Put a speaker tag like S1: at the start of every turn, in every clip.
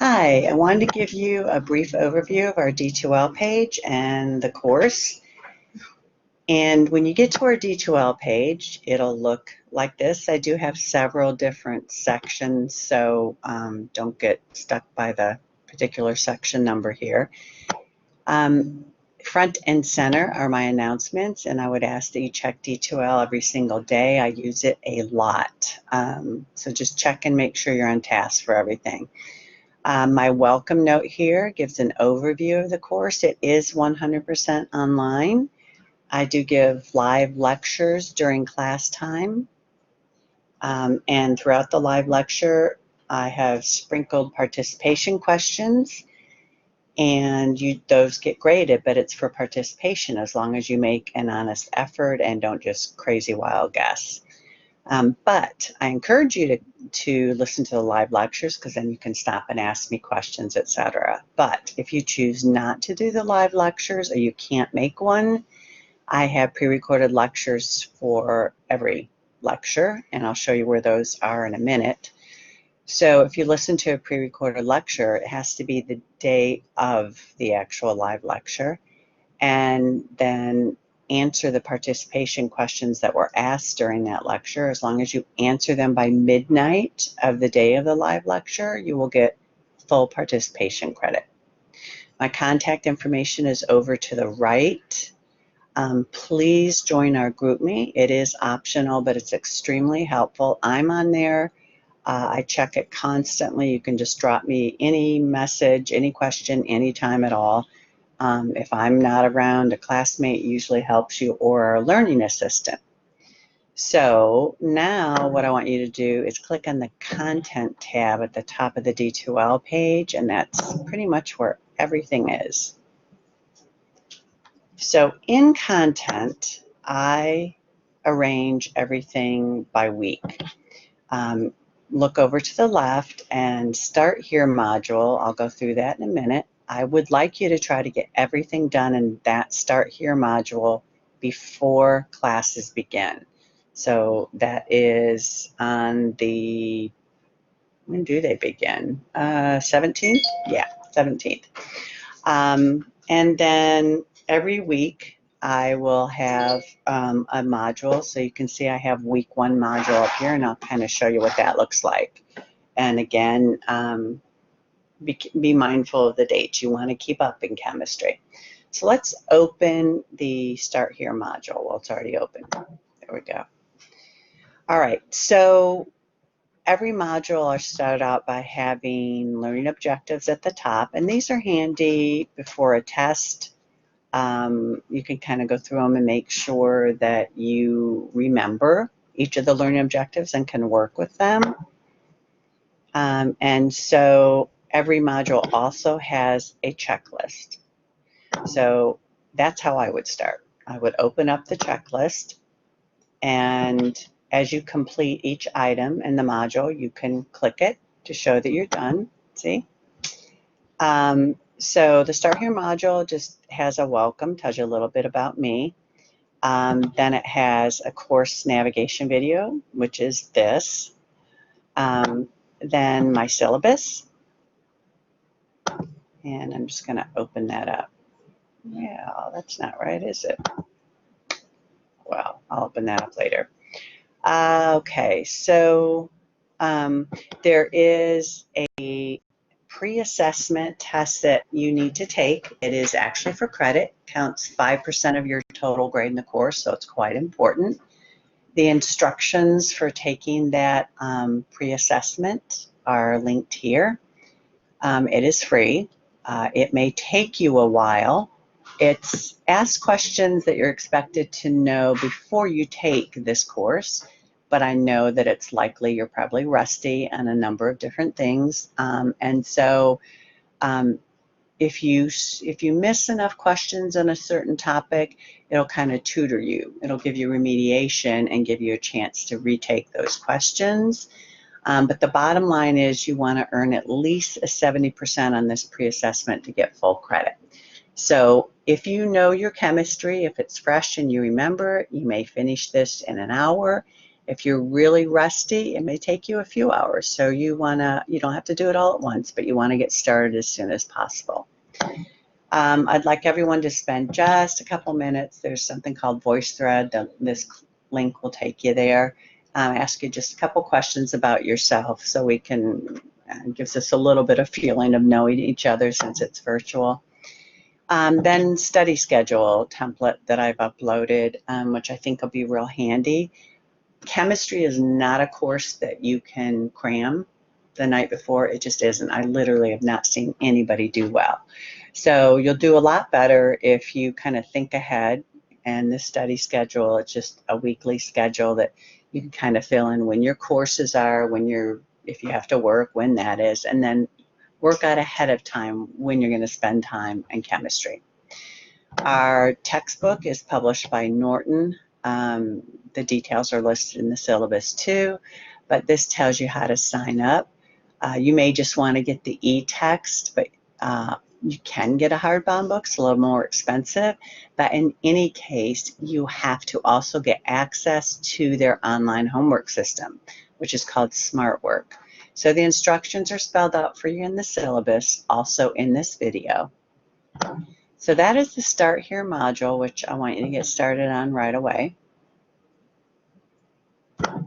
S1: Hi, I wanted to give you a brief overview of our D2L page and the course. And when you get to our D2L page, it'll look like this. I do have several different sections, so don't get stuck by the particular section number here. Front and center are my announcements, and I would ask that you check D2L every single day. I use it a lot. So just check and make sure you're on task for everything. My welcome note here gives an overview of the course. It is 100% online. I do give live lectures during class time. And throughout the live lecture, I have sprinkled participation questions, and those get graded, but it's for participation as long as you make an honest effort and don't just crazy wild guess. But I encourage you to listen to the live lectures, because then you can stop and ask me questions, etc. But if you choose not to do the live lectures or you can't make one, I have pre-recorded lectures for every lecture, and I'll show you where those are in a minute. So if you listen to a pre-recorded lecture, it has to be the day of the actual live lecture, and then answer the participation questions that were asked during that lecture. As long as you answer them by midnight of the day of the live lecture, you will get full participation credit. My contact information is over to the right. Please join our GroupMe. It is optional, but it's extremely helpful. I'm on there. I check it constantly. You can just drop me any message, any question, anytime at all. If I'm not around, a classmate usually helps you, or a learning assistant. So now what I want you to do is click on the Content tab at the top of the D2L page, and that's pretty much where everything is. So in Content, I arrange everything by week. Look over to the left and Start Here module. I'll go through that in a minute. I would like you to try to get everything done in that Start Here module before classes begin. So that is on the, when do they begin? 17th? Yeah, 17th. And then every week I will have a module. So you can see I have week 1 module up here, and I'll kind of show you what that looks like. And again, be mindful of the dates. You want to keep up in chemistry. So let's open the Start Here module. Well, it's already open. There we go. All right, so every module I start out by having learning objectives at the top, and these are handy before a test. You can kind of go through them and make sure that you remember each of the learning objectives and can work with them. And so every module also has a checklist. So that's how I would start. I would open up the checklist, and as you complete each item in the module, you can click it to show that you're done. See? So the Start Here module just has a welcome, tells you a little bit about me. Then it has a course navigation video, which is this. Then my syllabus. And I'm just going to open that up. Well, that's not right, is it? Well, I'll open that up later. Okay, so there is a pre-assessment test that you need to take. It is actually for credit, counts 5% of your total grade in the course, so it's quite important. The instructions for taking that pre-assessment are linked here. It is free. It may take you a while. It's ask questions that you're expected to know before you take this course, but I know that it's likely you're probably rusty on a number of different things. And so if you miss enough questions on a certain topic, it'll kind of tutor you. It'll give you remediation and give you a chance to retake those questions. But the bottom line is you want to earn at least a 70% on this pre-assessment to get full credit. So if you know your chemistry, if it's fresh and you remember, you may finish this in an hour. If you're really rusty, it may take you a few hours. So you don't have to do it all at once, but you want to get started as soon as possible. I'd like everyone to spend just a couple minutes. There's something called VoiceThread. This link will take you there. Ask you just a couple questions about yourself so we can, gives us a little bit of feeling of knowing each other since it's virtual. Then study schedule template that I've uploaded, which I think will be real handy. Chemistry is not a course that you can cram the night before. It just isn't. I literally have not seen anybody do well. So you'll do a lot better if you kind of think ahead. And this study schedule, it's just a weekly schedule that you can kind of fill in when your courses are, if you have to work, when that is, and then work out ahead of time when you're going to spend time in chemistry. Our textbook is published by Norton. The details are listed in the syllabus too, but this tells you how to sign up. You may just want to get the e-text, but you can get a hardbound book. It's a little more expensive, but in any case, you have to also get access to their online homework system, which is called SmartWork. So the instructions are spelled out for you in the syllabus, also in this video. So that is the Start Here module, which I want you to get started on right away.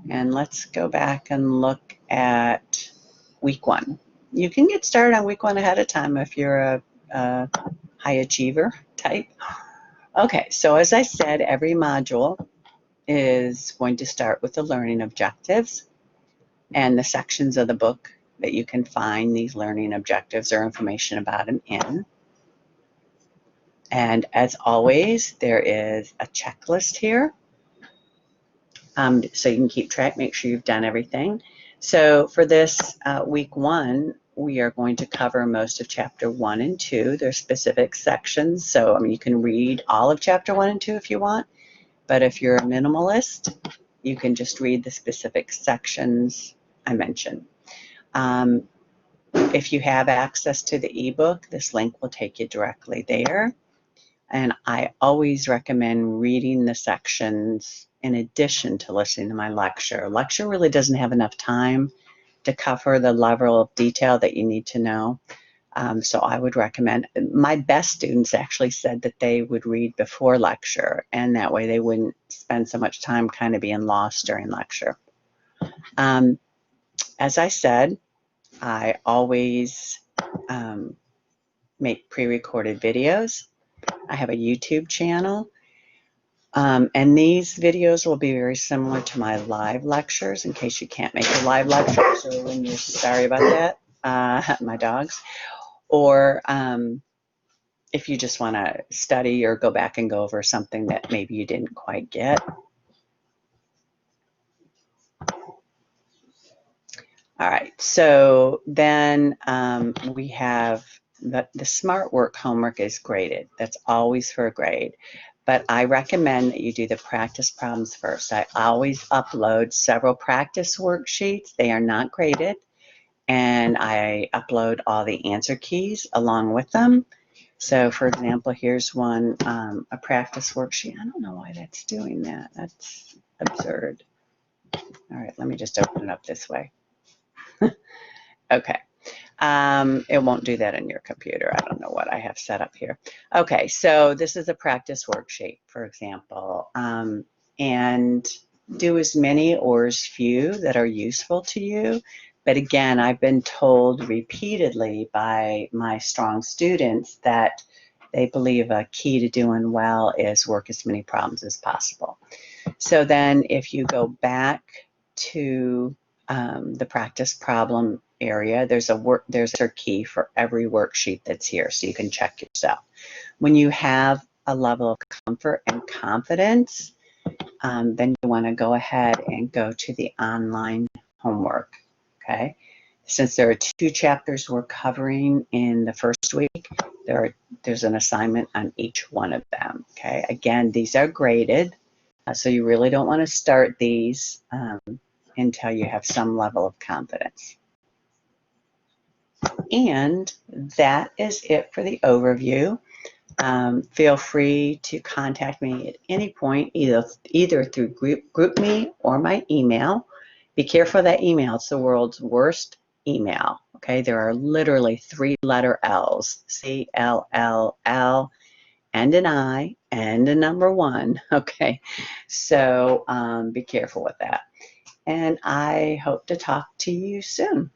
S1: And let's go back and look at week 1. You can get started on week 1 ahead of time if you're a high achiever type. Okay, so as I said, every module is going to start with the learning objectives and the sections of the book that you can find these learning objectives or information about them in. And as always, there is a checklist here. So you can keep track, make sure you've done everything. So for this week 1, we are going to cover most of chapter 1 and 2. There's specific sections, so you can read all of chapter 1 and 2 if you want, but if you're a minimalist, you can just read the specific sections I mentioned. If you have access to the ebook, this link will take you directly there. And I always recommend reading the sections in addition to listening to my lecture. Lecture really doesn't have enough time to cover the level of detail that you need to know. So I would recommend, my best students actually said that they would read before lecture, and that way they wouldn't spend so much time kind of being lost during lecture. As I said, I always make pre-recorded videos. I have a YouTube channel, and these videos will be very similar to my live lectures in case you can't make the live lectures or when you're sorry about that, my dogs, or if you just want to study or go back and go over something that maybe you didn't quite get. All right, so then we have the SmartWork homework is graded. That's always for a grade. But I recommend that you do the practice problems first. I always upload several practice worksheets. They are not graded. And I upload all the answer keys along with them. So for example, here's one, a practice worksheet. I don't know why that's doing that. That's absurd. All right, let me just open it up this way. Okay. It won't do that on your computer. I don't know what I have set up here. Okay, so this is a practice worksheet, for example, and do as many or as few that are useful to you. But again, I've been told repeatedly by my strong students that they believe a key to doing well is work as many problems as possible. So then if you go back to the practice problem area, there's a key for every worksheet that's here, so you can check yourself. When you have a level of comfort and confidence, then you want to go ahead and go to the online homework. Okay, since there are 2 chapters we're covering in the first week, there's an assignment on each one of them. Okay, again, these are graded, so you really don't want to start these until you have some level of confidence. And that is it for the overview. Feel free to contact me at any point, either through GroupMe or my email. Be careful of that email. It's the world's worst email. Okay, there are literally 3-letter L's, CLLL, and an I, and a number 1. Okay, so be careful with that. And I hope to talk to you soon.